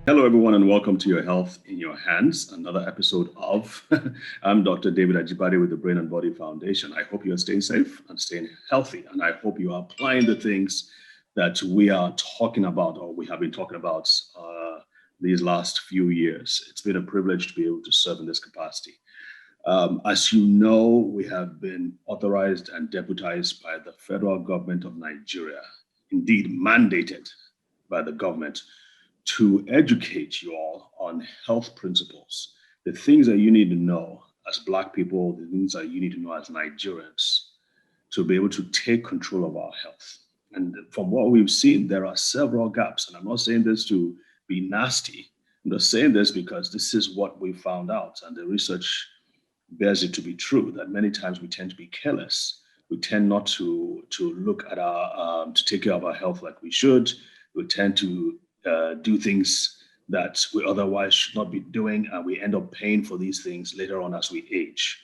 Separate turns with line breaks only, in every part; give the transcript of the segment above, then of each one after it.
Hello, everyone, and welcome to Your Health in Your Hands, another episode of. I'm Dr. David Ajibade with the Brain and Body Foundation. I hope you are staying safe and staying healthy, and I hope you are applying the things that we are talking about or we have been talking about these last few years. It's been a privilege to be able to serve in this capacity. As you know, we have been authorized and deputized by the federal government of Nigeria, indeed mandated by the government to educate you all on health principles, the things that you need to know as Black people, the things that you need to know as Nigerians to be able to take control of our health. And from what we've seen, there are several gaps. And I'm not saying this to be nasty. I'm just saying this because this is what we found out. And the research bears it to be true that many times we tend to be careless. We tend not to look at to take care of our health like we should. We tend to do things that we otherwise should not be doing, and we end up paying for these things later on as we age.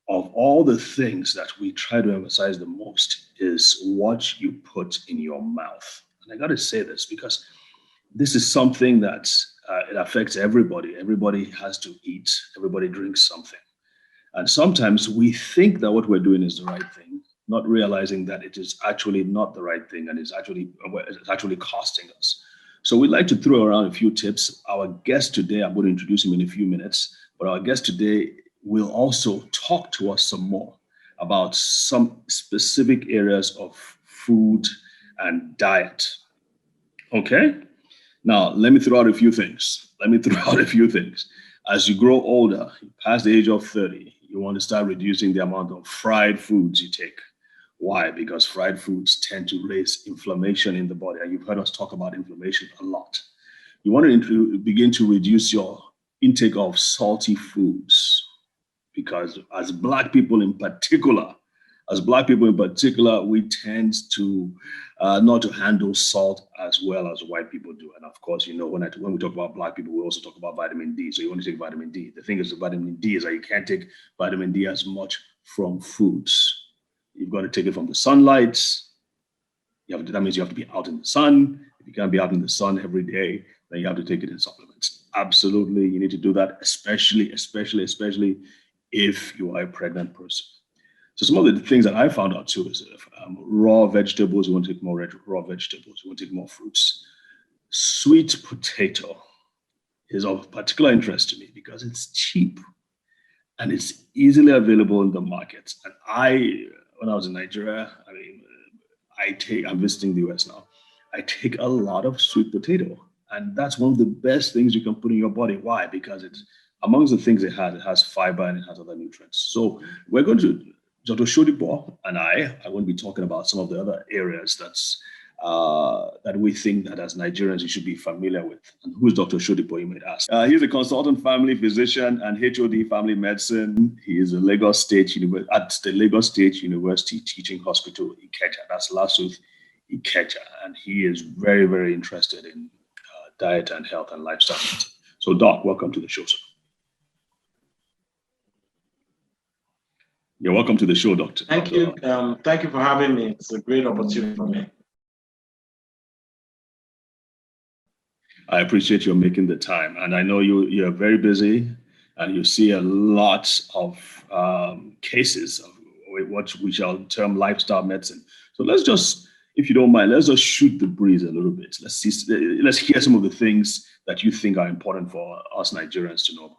Of all the things that we try to emphasize the most is what you put in your mouth. And I got to say this because this is something that it affects everybody. Everybody has to eat. Everybody drinks something. And sometimes we think that what we're doing is the right thing, not realizing that it is actually not the right thing and it's actually costing us. So we'd like to throw around a few tips. Our guest today, I'm going to introduce him in a few minutes, but our guest today will also talk to us some more about some specific areas of food and diet. Okay? Now, let me throw out a few things. As you grow older, past the age of 30, you want to start reducing the amount of fried foods you take. Why? Because fried foods tend to raise inflammation in the body. And you've heard us talk about inflammation a lot. You want to begin to reduce your intake of salty foods because as Black people in particular, we tend to not to handle salt as well as white people do. And of course, you know, when we talk about Black people, we also talk about vitamin D. So you want to take vitamin D. The thing is, the vitamin D is that you can't take vitamin D as much from foods. You've got to take it from the sunlight. That means you have to be out in the sun. If you can't be out in the sun every day, then you have to take it in supplements. Absolutely, you need to do that, especially if you are a pregnant person. So some of the things that I found out too is raw vegetables. You want to take more raw vegetables. You want to take more fruits. Sweet potato is of particular interest to me because it's cheap and it's easily available in the market. And when I was in Nigeria, I'm visiting the US now. I take a lot of sweet potato, and that's one of the best things you can put in your body. Why? Because it's amongst the things it has fiber and it has other nutrients. So we're going to, Dr. Shodipo and I are going to be talking about some of the other areas that we think that as Nigerians you should be familiar with. And who's Dr. Shodipo, you might ask? He's a consultant family physician and HOD family medicine. He is at the Lagos State University Teaching Hospital, Ikeja. That's LASUTH Ikeja. And he is very, very interested in diet and health and lifestyle. So, Doc, welcome to the show, sir. You're welcome to the show, Doctor.
Thank you. Thank you for having me. It's a great opportunity for me.
I appreciate your making the time. And I know you're very busy and you see a lot of cases of what we shall term lifestyle medicine. So let's just, if you don't mind, let's just shoot the breeze a little bit. Let's hear some of the things that you think are important for us Nigerians to know about.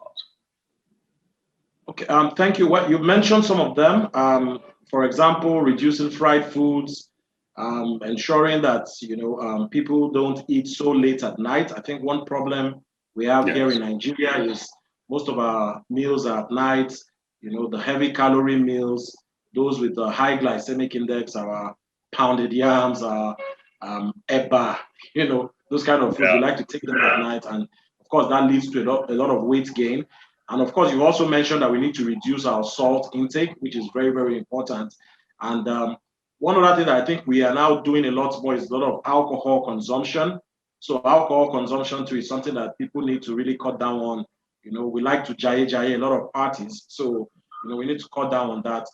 Okay, thank you. What you mentioned some of them. For example, reducing fried foods, ensuring that people don't eat so late at night. I think one problem we have here in Nigeria is most of our meals are at night. The heavy calorie meals, those with the high glycemic index, our pounded yams, our eba, those kind of foods. We like to take them at night, and of course that leads to a lot of weight gain. And of course, you also mentioned that we need to reduce our salt intake, which is very, very important. And one other thing that I think we are now doing a lot more is a lot of alcohol consumption. So alcohol consumption too is something that people need to really cut down on. We like to jaye a lot of parties. So, we need to cut down on that.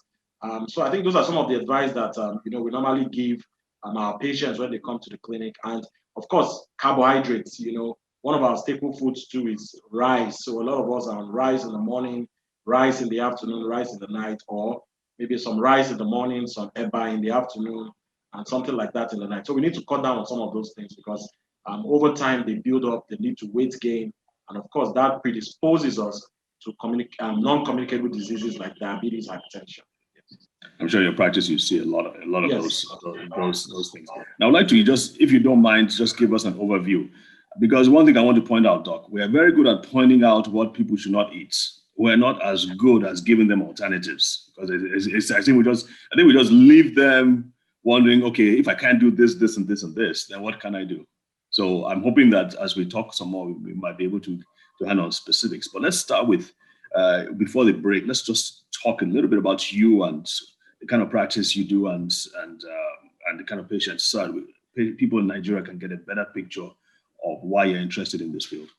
So I think those are some of the advice that, we normally give our patients when they come to the clinic. And of course, carbohydrates, one of our staple foods too is rice. So a lot of us are on rice in the morning, rice in the afternoon, rice in the night, or maybe some rice in the morning, some eba in the afternoon, and something like that in the night. So we need to cut down on some of those things because over time they build up, they lead to weight gain, and of course that predisposes us to non-communicable diseases like diabetes, hypertension.
I'm sure in your practice you see a lot of yes. those things. Now, I'd like to just, if you don't mind, just give us an overview, because one thing I want to point out, Doc, we are very good at pointing out what people should not eat. We're not as good as giving them alternatives, because I think we just leave them wondering, okay, if I can't do this, this, and this, and this, then what can I do? So I'm hoping that as we talk some more, we might be able to handle specifics. But let's start with, before the break, let's just talk a little bit about you and the kind of practice you do and the kind of patients, so people in Nigeria can get a better picture of why you're interested in this field.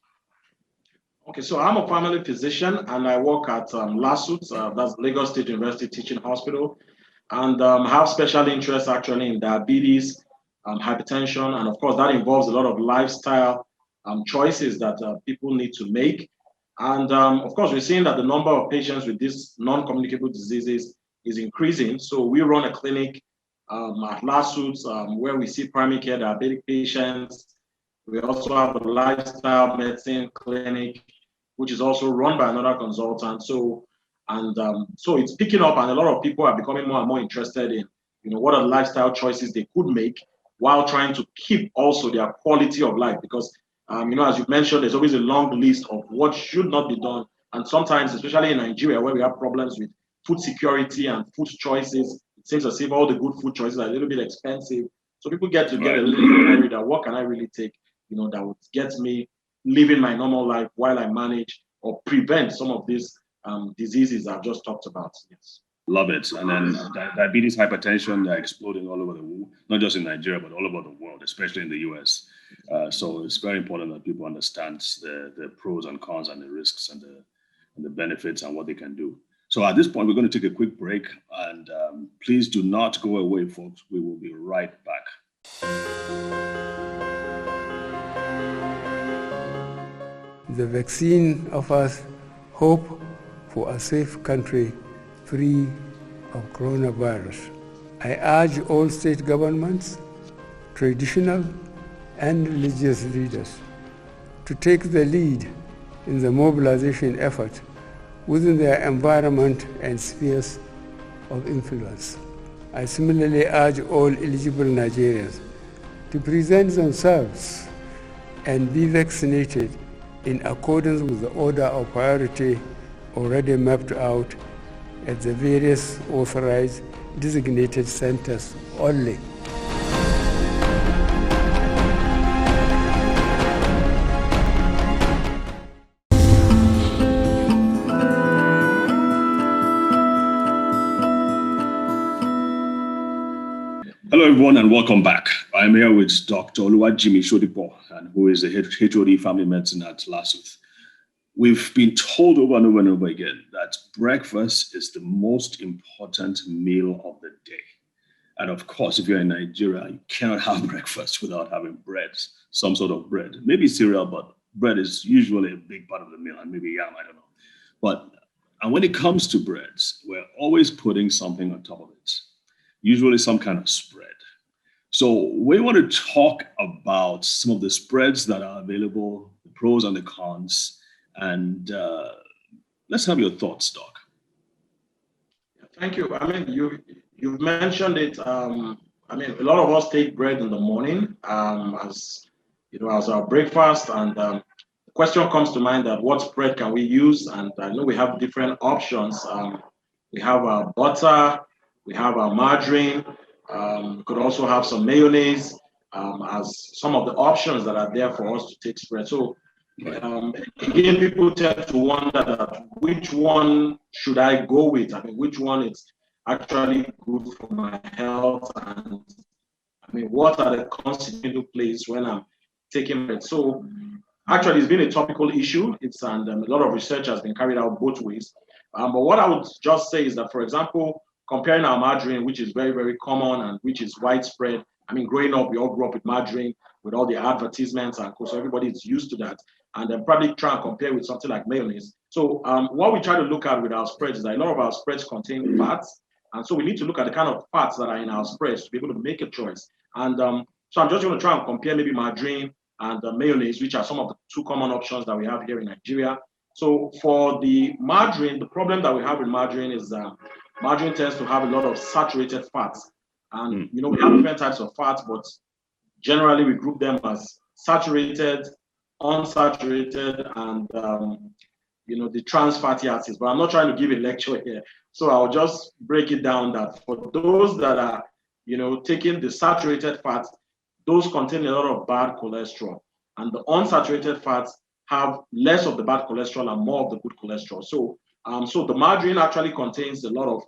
Okay, so I'm a family physician and I work at LASUT, that's Lagos State University Teaching Hospital, and have special interest actually in diabetes, hypertension, and of course that involves a lot of lifestyle choices that people need to make. And of course, we're seeing that the number of patients with these non-communicable diseases is increasing. So we run a clinic at LASUT where we see primary care diabetic patients. We also have a lifestyle medicine clinic, which is also run by another consultant. So it's picking up, and a lot of people are becoming more and more interested in, what are the lifestyle choices they could make while trying to keep also their quality of life. Because, as you mentioned, there's always a long list of what should not be done. And sometimes, especially in Nigeria, where we have problems with food security and food choices, it seems as if all the good food choices are a little bit expensive. So people get a little bit worried that what can I really take, that would get me living my normal life while I manage or prevent some of these diseases I've just talked about. Yes.
Love it. And then diabetes, hypertension, they're exploding all over the world, not just in Nigeria, but all over the world, especially in the US. So it's very important that people understand the pros and cons and the risks and the benefits and what they can do. So at this point, we're going to take a quick break, and please do not go away, folks. We will be right back.
The vaccine offers hope for a safe country free of coronavirus. I urge all state governments, traditional and religious leaders to take the lead in the mobilization effort within their environment and spheres of influence. I similarly urge all eligible Nigerians to present themselves and be vaccinated in accordance with the order of priority already mapped out at the various authorized designated centers only.
Hello, everyone, and welcome back. I'm here with Dr. Oluwajimi Shodipo, and who is the HOD Family Medicine at LASUT. We've been told over and over and over again that breakfast is the most important meal of the day. And of course, if you're in Nigeria, you cannot have breakfast without having bread, some sort of bread. Maybe cereal, but bread is usually a big part of the meal, and maybe yam, I don't know. And when it comes to breads, we're always putting something on top of it, usually some kind of spread. So we want to talk about some of the spreads that are available, the pros and the cons, and let's have your thoughts, Doc.
Thank you. I mean, you've mentioned it. A lot of us take bread in the morning as our breakfast, and the question comes to mind that what spread can we use? And I know we have different options. We have our butter, we have our margarine. We could also have some mayonnaise as some of the options that are there for us to take spread. So again, people tend to wonder which one should I go with? I mean, which one is actually good for my health? And I mean, what are the constitutional plays when I'm taking it? So actually, it's been a topical issue. And a lot of research has been carried out both ways. But what I would just say is that, for example, comparing our margarine, which is very, very common and which is widespread. I mean, growing up, we all grew up with margarine. with all the advertisements, and so everybody is used to that. And then probably try and compare with something like mayonnaise. So what we try to look at with our spreads is that a lot of our spreads contain fats. And so we need to look at the kind of fats that are in our spreads to be able to make a choice. And so I'm just going to try and compare maybe margarine and mayonnaise, which are some of the two common options that we have here in Nigeria. So for the margarine, the problem that we have with margarine is margarine tends to have a lot of saturated fats. And, you know, we have different types of fats, but generally we group them as saturated, unsaturated, and you know, the trans fatty acids. But I'm not trying to give a lecture here, so I'll just break it down that for those that are, you know, taking the saturated fats, those contain a lot of bad cholesterol, and the unsaturated fats have less of the bad cholesterol and more of the good cholesterol. So, so the margarine actually contains a lot of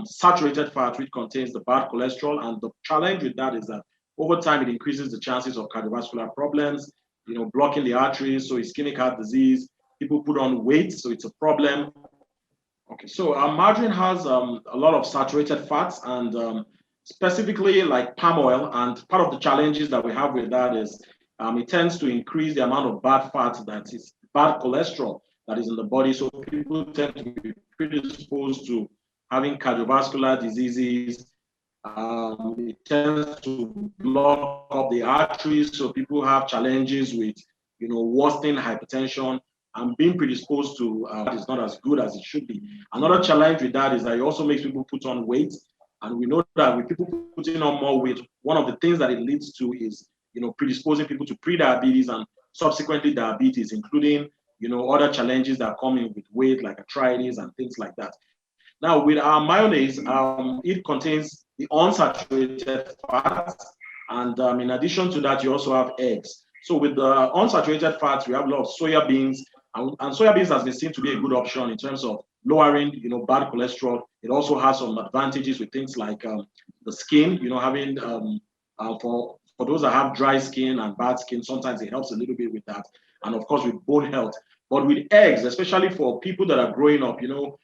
saturated fat, which contains the bad cholesterol, and the challenge with that is that over time it increases the chances of cardiovascular problems, you know, blocking the arteries, so ischemic heart disease. People put on weight, so it's a problem. Okay, so margarine has a lot of saturated fats, and specifically like palm oil. And part of the challenges that we have with that is it tends to increase the amount of bad fat, that is bad cholesterol, that is in the body. So people tend to be predisposed to having cardiovascular diseases. It tends to block up the arteries, so people have challenges with, you know, worsening hypertension, and being predisposed to is not as good as it should be. Another challenge with that is that it also makes people put on weight, and we know that with people putting on more weight, one of the things that it leads to is, you know, predisposing people to pre-diabetes and subsequently diabetes, including, you know, other challenges that come in with weight, like arthritis and things like that. Now, with our mayonnaise, it contains the unsaturated fats, and in addition to that, you also have eggs. So with the unsaturated fats, we have a lot of soya beans, and soya beans has been seen to be a good option in terms of lowering, you know, bad cholesterol. It also has some advantages with things like the skin, you know, having for those that have dry skin and bad skin, sometimes it helps a little bit with that, and of course with bone health. But with eggs, especially for people that are growing up, you know,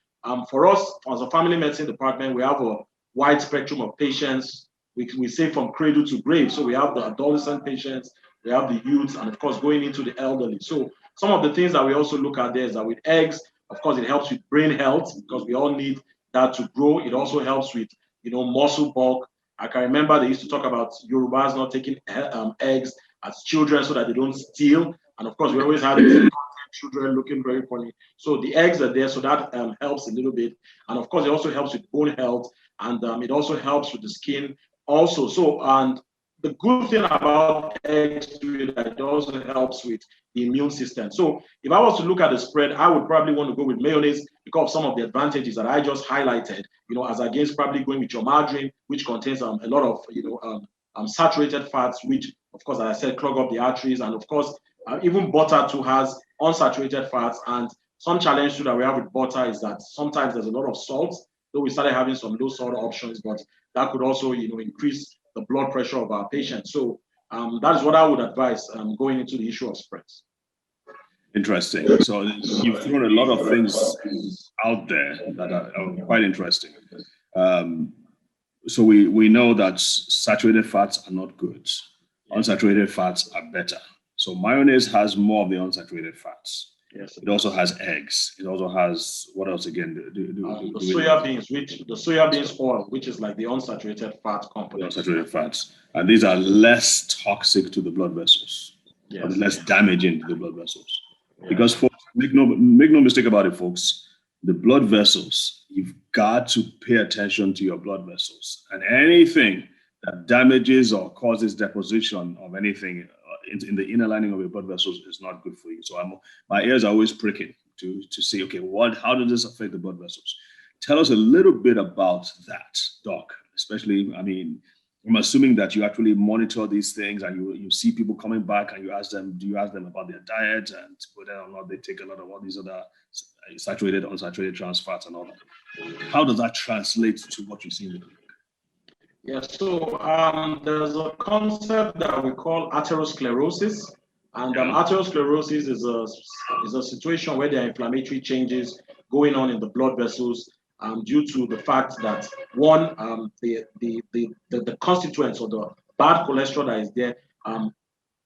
for us as a family medicine department, we have a wide spectrum of patients. We say from cradle to grave. So we have the adolescent patients, we have the youths, and of course going into the elderly. So some of the things that we also look at there is that with eggs, of course, it helps with brain health because we all need that to grow. It also helps with, you know, muscle bulk. I can remember they used to talk about Yorubas not taking eggs as children so that they don't steal. And of course, we always had children looking very funny. So the eggs are there, so that helps a little bit. And of course, it also helps with bone health, and it also helps with the skin also. So, and the good thing about eggs too is that it also helps with the immune system. So if I was to look at the spread, I would probably want to go with mayonnaise because of some of the advantages that I just highlighted, you know, as against probably going with your margarine, which contains a lot of, you know, saturated fats, which of course, as I said, clog up the arteries. And of course, even butter too has unsaturated fats. And some challenge too that we have with butter is that sometimes there's a lot of salt, though we started having some low salt options, but that could also, you know, increase the blood pressure of our patients. So that is what I would advise going into the issue of spreads.
Interesting. So you've thrown a lot of things out there that are quite interesting. So we know that saturated fats are not good. Unsaturated fats are better. So mayonnaise has more of the unsaturated fats.
Yes.
It also has eggs. It also has, what else again?
The soya beans, the soya beans oil, which is like the unsaturated fat component.
The unsaturated fats. And these are less toxic to the blood vessels. Yes. Or less damaging to the blood vessels. Yeah. Because folks, make no mistake about it, folks. The blood vessels, you've got to pay attention to your blood vessels. And anything that damages or causes deposition of anything in the inner lining of your blood vessels is not good for you. So my ears are always pricking to see, okay, how does this affect the blood vessels? Tell us a little bit about that, Doc. Especially, I mean, I'm assuming that you actually monitor these things and you see people coming back and you ask them, do you ask them about their diet and whether or not they take a lot of all these other saturated, unsaturated trans fats and all that? How does that translate to what you see in the clinic?
Yeah, so there's a concept that we call atherosclerosis, and atherosclerosis is a situation where there are inflammatory changes going on in the blood vessels due to the fact that the constituents or the bad cholesterol that is there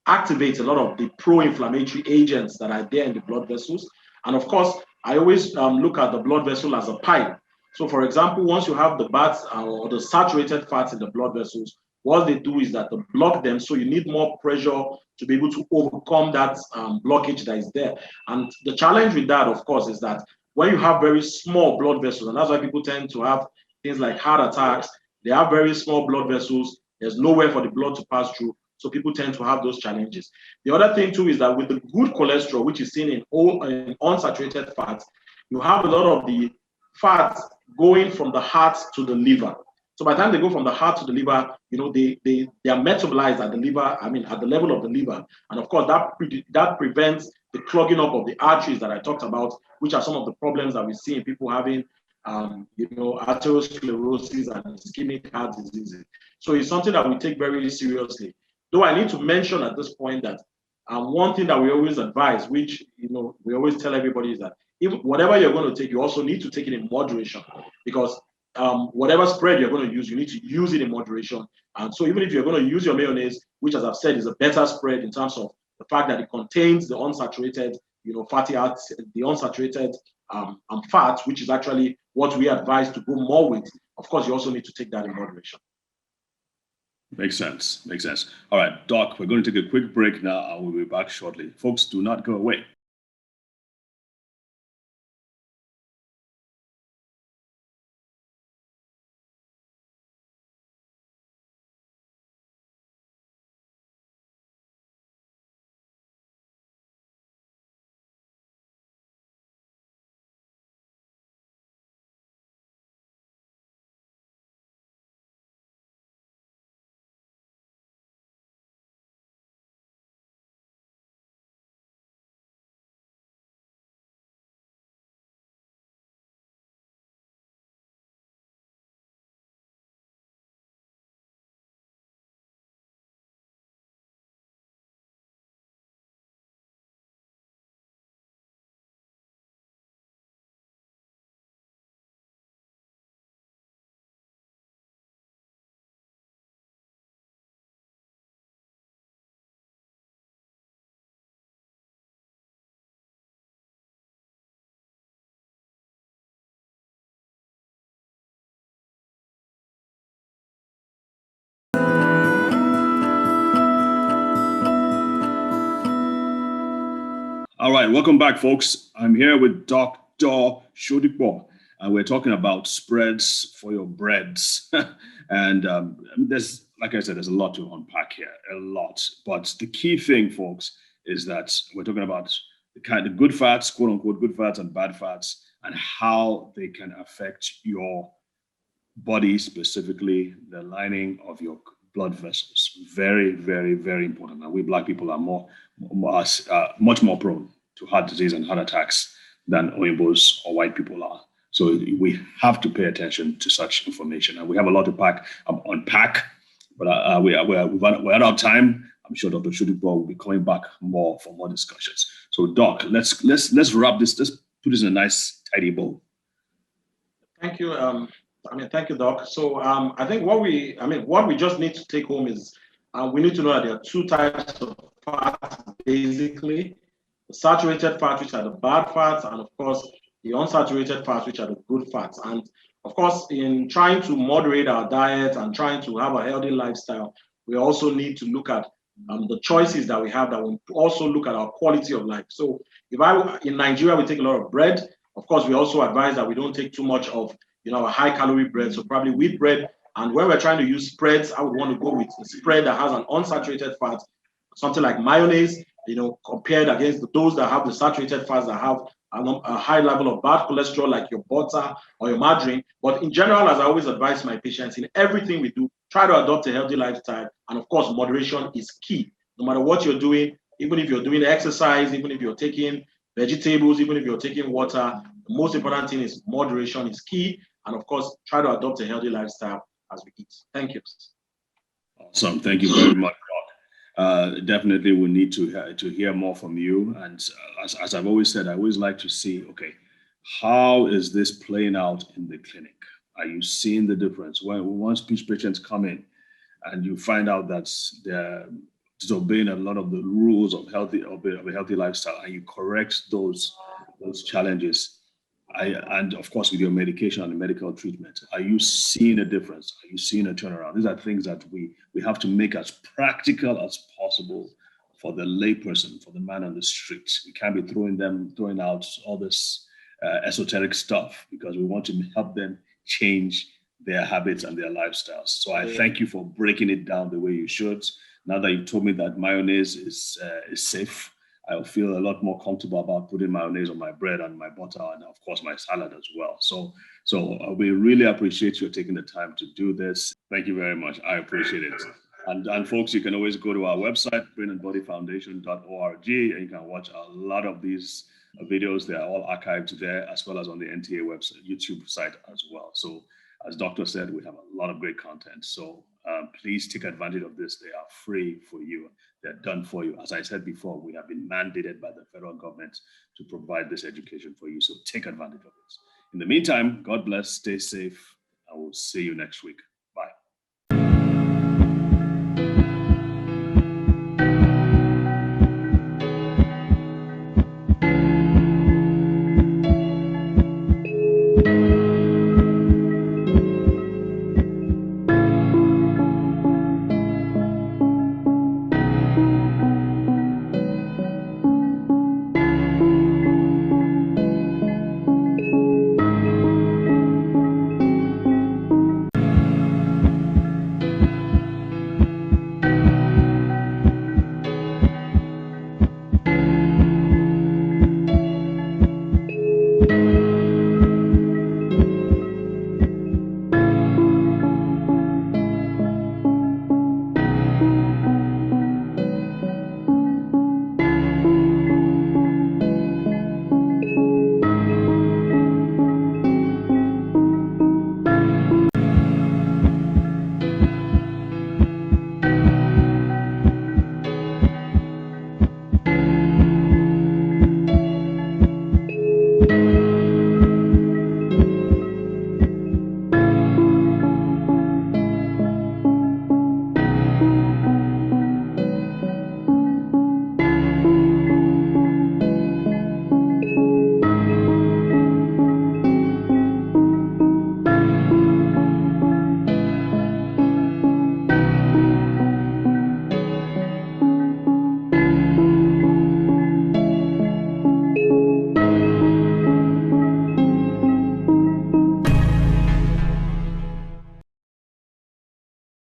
activates a lot of the pro-inflammatory agents that are there in the blood vessels. And of course, I always look at the blood vessel as a pipe. So for example, once you have the bad or the saturated fats in the blood vessels, what they do is that they block them. So you need more pressure to be able to overcome that blockage that is there. And the challenge with that, of course, is that when you have very small blood vessels, and that's why people tend to have things like heart attacks, they have very small blood vessels. There's nowhere for the blood to pass through. So people tend to have those challenges. The other thing too is that with the good cholesterol, which is seen in unsaturated fats, you have a lot of the fats going from the heart to the liver. So by the time they go from the heart to the liver, you know, they are metabolized at the liver, at the level of the liver. And of course, that prevents the clogging up of the arteries that I talked about, which are some of the problems that we see in people having, atherosclerosis and ischemic heart disease. So it's something that we take very seriously. Though I need to mention at this point that one thing that we always advise, which, you know, we always tell everybody is that even whatever you're going to take, you also need to take it in moderation, because whatever spread you're going to use, you need to use it in moderation. And so even if you're going to use your mayonnaise, which as I've said is a better spread in terms of the fact that it contains the unsaturated, fatty acids, the unsaturated fats, which is actually what we advise to go more with. Of course, you also need to take that in moderation.
Makes sense. Makes sense. All right, Doc, we're going to take a quick break now and we'll be back shortly. Folks, do not go away. All right, welcome back, folks. I'm here with Dr. Shodipo, and we're talking about spreads for your breads. And there's, like I said, there's a lot to unpack here, a lot. But the key thing, folks, is that we're talking about the kind of good fats, quote unquote, good fats and bad fats, and how they can affect your body, specifically the lining of your blood vessels. Very, very, very important. And we Black people are much more prone to heart disease and heart attacks than Oyinbos or white people are. So we have to pay attention to such information. And we have a lot to unpack, but we're out of time. I'm sure Dr. Shodipo will be coming back more for more discussions. So Doc, let's wrap this, let's put this in a nice tidy bow.
Thank you. Thank you, Doc. So I think what we just need to take home is we need to know that there are two types of fats, basically. The saturated fats, which are the bad fats, and of course, the unsaturated fats, which are the good fats. And of course, in trying to moderate our diet and trying to have a healthy lifestyle, we also need to look at the choices that we have, that will also look at our quality of life. So in Nigeria, we take a lot of bread. Of course, we also advise that we don't take too much of a high calorie bread, so probably wheat bread. And when we're trying to use spreads, I would want to go with a spread that has an unsaturated fat, something like mayonnaise, compared against those that have the saturated fats that have a high level of bad cholesterol, like your butter or your margarine. But in general, as I always advise my patients, in everything we do, try to adopt a healthy lifestyle. And of course, moderation is key. No matter what you're doing, even if you're doing exercise, even if you're taking vegetables, even if you're taking water, the most important thing is moderation is key. And of course, try to adopt a healthy lifestyle as we eat. Thank you.
Awesome. Thank you very much, Doc. Definitely we need to hear more from you. And as I've always said, I always like to see, okay, how is this playing out in the clinic? Are you seeing the difference? Once patients come in and you find out that disobeying a lot of the rules of a healthy lifestyle, and you correct those challenges, and of course with your medication and the medical treatment, are you seeing a difference? Are you seeing a turnaround? These are things that we have to make as practical as possible for the layperson, for the man on the street. We can't be throwing out all this esoteric stuff, because we want to help them change their habits and their lifestyles. So I thank you for breaking it down the way you should. Now that you've told me that mayonnaise is safe, I'll feel a lot more comfortable about putting mayonnaise on my bread and my butter, and of course my salad as well. So we really appreciate you taking the time to do this. Thank you very much. I appreciate it. And folks, you can always go to our website, brainandbodyfoundation.org, and you can watch a lot of these videos. They are all archived there, as well as on the NTA website, YouTube site as well. So as Doctor said, we have a lot of great content. So please take advantage of this. They are free for you. They're done for you. As I said before, we have been mandated by the federal government to provide this education for you. So take advantage of this. In the meantime, God bless, stay safe, and we'll see you next week.